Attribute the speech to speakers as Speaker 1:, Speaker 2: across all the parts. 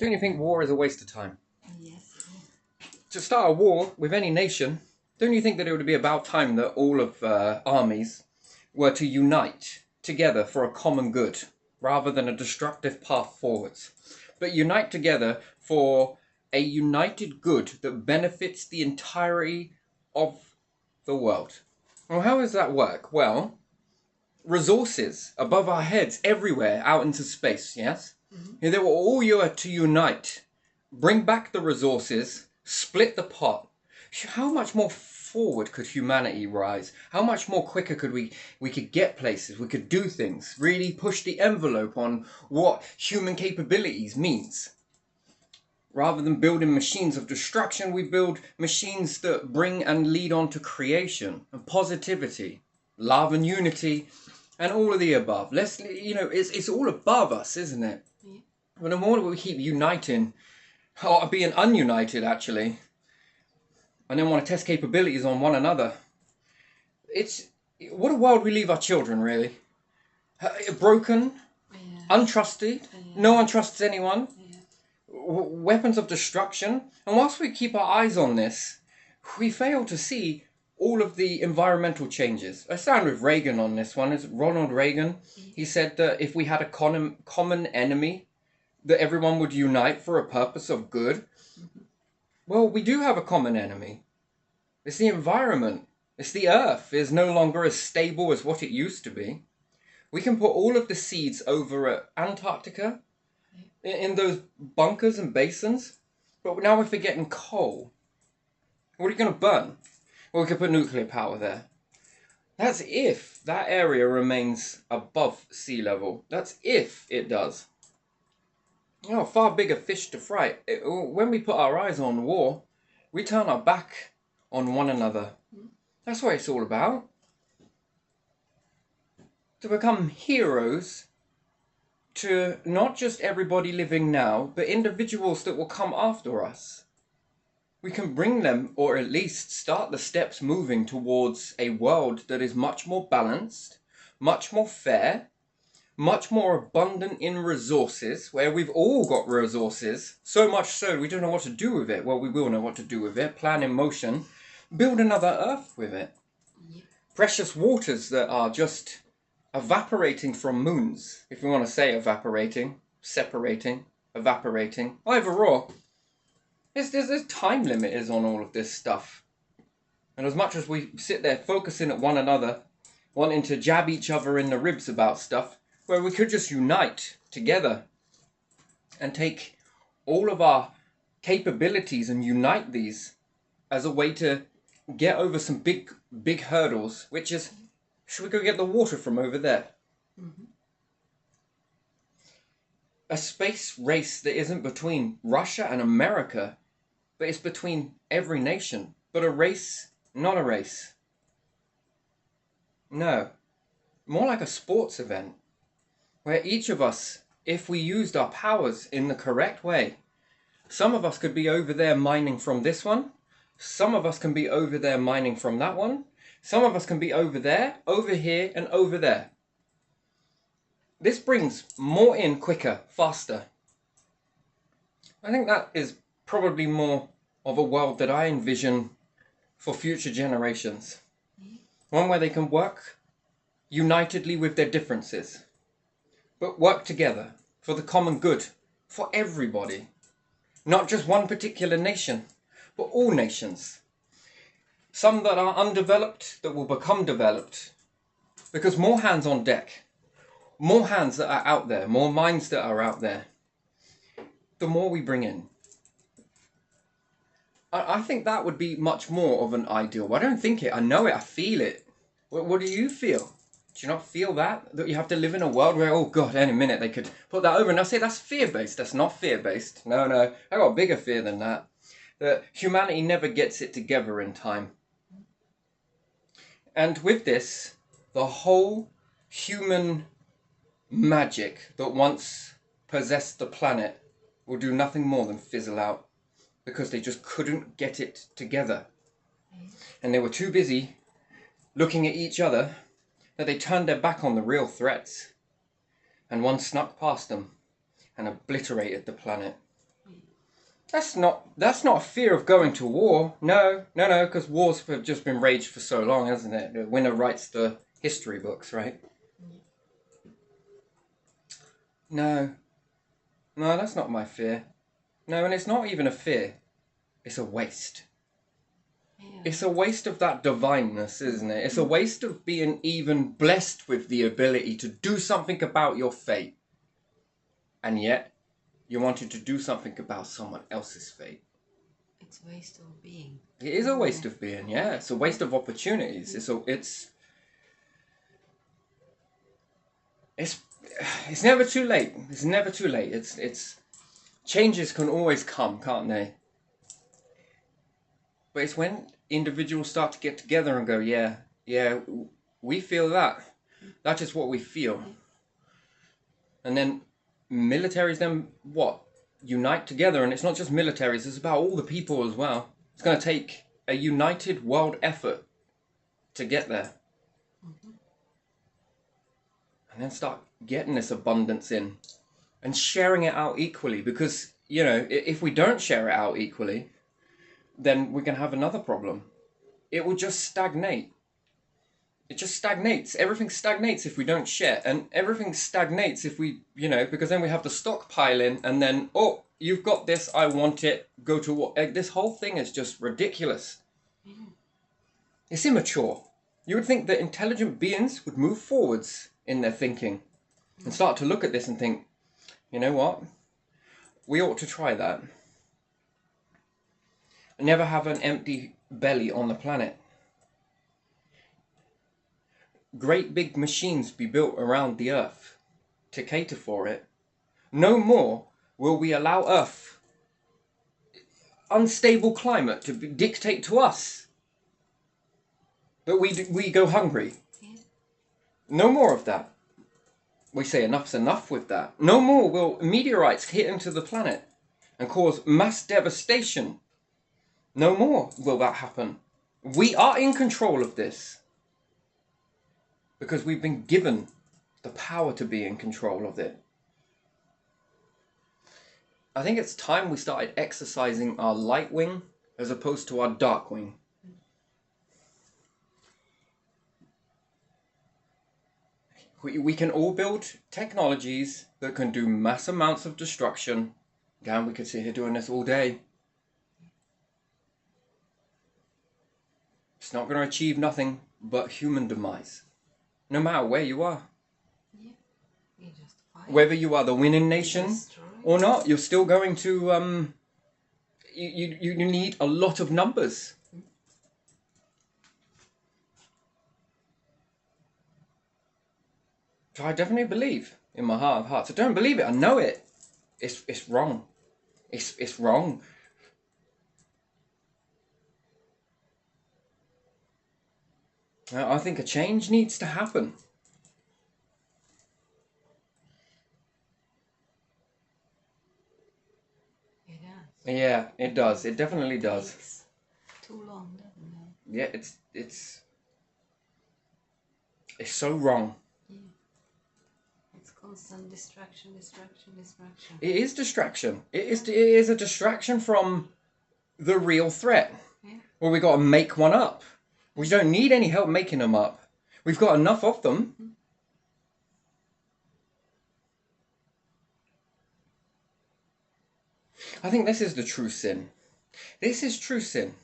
Speaker 1: Don't you think war is a waste of time?
Speaker 2: Yes.
Speaker 1: To start a war with any nation, don't you think that it would be about time that all of armies were to unite together for a common good, rather than a destructive path forwards, but unite together for a united good that benefits the entirety of the world? Well, how does that work? Well, resources above our heads everywhere out into space, yes? Mm-hmm. They were all to unite, bring back the resources, split the pot. How much more forward could humanity rise? How much more quicker could we could get places, we could do things, really push the envelope on what human capabilities means. Rather than building machines of destruction, we build machines that bring and lead on to creation and positivity, love and unity, and all of the above. It's all above us, isn't it? Yeah. But the more we keep uniting, or being ununited actually, and then want to test capabilities on one another, it's what a world we leave our children, really. Broken, untrusted, no one trusts anyone. Weapons of destruction. And whilst we keep our eyes on this, we fail to see all of the environmental changes. I stand with Reagan on this one. It's Ronald Reagan. He said that if we had a common enemy, that everyone would unite for a purpose of good. Well, we do have a common enemy. It's the environment. It's the earth. It's no longer as stable as what it used to be. We can put all of the seeds over at Antarctica, in those bunkers and basins, but now we're forgetting coal. What are you going to burn? Well, we could put nuclear power there. That's if that area remains above sea level. That's if it does. Far bigger fish to fry. When we put our eyes on war, we turn our back on one another. That's what it's all about. To become heroes to not just everybody living now, but individuals that will come after us. We can bring them, or at least start the steps moving towards a world that is much more balanced, much more fair, much more abundant in resources, where we've all got resources, so much so we don't know what to do with it. Well, we will know what to do with it, plan in motion, build another Earth with it. Yep. Precious waters that are just evaporating from moons, if you want to say evaporating, separating, evaporating, either or. There's time limit is on all of this stuff. And as much as we sit there focusing at one another, wanting to jab each other in the ribs about stuff, where we could just unite together and take all of our capabilities and unite these as a way to get over some big hurdles, which is, should we go get the water from over there? Mm-hmm. A space race that isn't between Russia and America, but it's between every nation. But a race, not a race. No. More like a sports event, where each of us, if we used our powers in the correct way, some of us could be over there mining from this one, some of us can be over there mining from that one, some of us can be over there, over here, and over there. This brings more in quicker, faster. I think that is probably more of a world that I envision for future generations. One where they can work unitedly with their differences, but work together for the common good, for everybody. Not just one particular nation, but all nations. Some that are undeveloped that will become developed, because more hands on deck, more hands that are out there, more minds that are out there, the more we bring in. I think that would be much more of an ideal. I don't think it, I know it, I feel it. What do you feel? Do you not feel that? That you have to live in a world where, oh God, any minute they could put that over. And I say that's fear-based. That's not fear-based. No, I got a bigger fear than that. That humanity never gets it together in time. And with this, the whole human magic that once possessed the planet will do nothing more than fizzle out, because they just couldn't get it together. And they were too busy looking at each other that they turned their back on the real threats. And one snuck past them and obliterated the planet. That's not a fear of going to war. No, because wars have just been raged for so long, hasn't it? The winner writes the history books, right? No, that's not my fear. No, and it's not even a fear. It's a waste. Yeah. It's a waste of that divineness, isn't it? It's a waste of being even blessed with the ability to do something about your fate. And yet, you wanted to do something about someone else's fate.
Speaker 2: It's a waste of being.
Speaker 1: It is a waste of being, yeah. It's a waste of opportunities. It's never too late. It's never too late. It's changes can always come, can't they? But it's when individuals start to get together and go, yeah, we feel that. That's just what we feel. And then militaries then what? Unite together, and it's not just militaries, it's about all the people as well. It's going to take a united world effort to get there. And then start getting this abundance in and sharing it out equally, because, you know, if we don't share it out equally, then we can have another problem. It will just stagnate. It just stagnates. Everything stagnates if we don't share, and everything stagnates if we, you know, because then we have the stockpiling, and then, oh, you've got this, I want it, go to what? This whole thing is just ridiculous. It's immature. You would think that intelligent beings would move forwards in their thinking and start to look at this and think, you know what? We ought to try that. Never have an empty belly on the planet. Great big machines be built around the earth to cater for it. No more will we allow Earth unstable climate to dictate to us that we go hungry. No more of that. We say enough's enough with that. No more will meteorites hit into the planet and cause mass devastation. No more will that happen. We are in control of this because we've been given the power to be in control of it. I think it's time we started exercising our light wing as opposed to our dark wing. We can all build technologies that can do mass amounts of destruction. Again, we could sit here doing this all day. It's not going to achieve nothing but human demise. No matter where you are.
Speaker 2: Yeah. You just fight.
Speaker 1: Whether you are the winning nation or not, you're still going to... You need a lot of numbers. So I definitely believe in my heart of hearts. I don't believe it. I know it. It's wrong. It's wrong. I think a change needs to happen.
Speaker 2: It does.
Speaker 1: Yeah, it does. It definitely does.
Speaker 2: It takes too long, doesn't it?
Speaker 1: Yeah, it's so wrong.
Speaker 2: Yeah. It's constant distraction.
Speaker 1: It is distraction. It is a distraction from the real threat.
Speaker 2: Yeah.
Speaker 1: Well, we got to make one up. We don't need any help making them up. We've got enough of them. I think this is the true sin. This is true sin.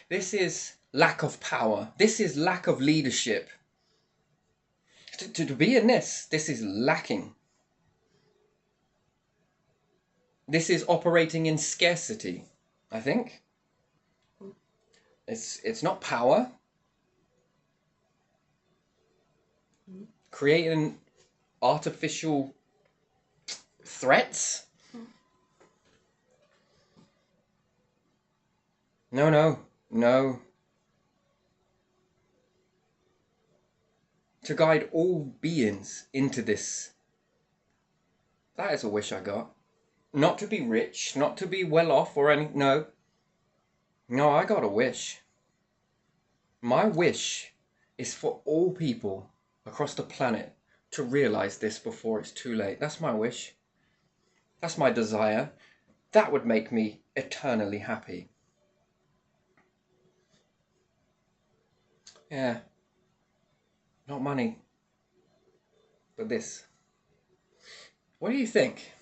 Speaker 1: This is lack of power. This is lack of leadership. To be in this is lacking. This is operating in scarcity, I think. It's not power. Creating artificial threats. No. To guide all beings into this. That is a wish I got. Not to be rich, not to be well off or anything. No, I got a wish. My wish is for all people across the planet to realize this before it's too late. That's my wish. That's my desire. That would make me eternally happy. Yeah. Not money, but this. What do you think?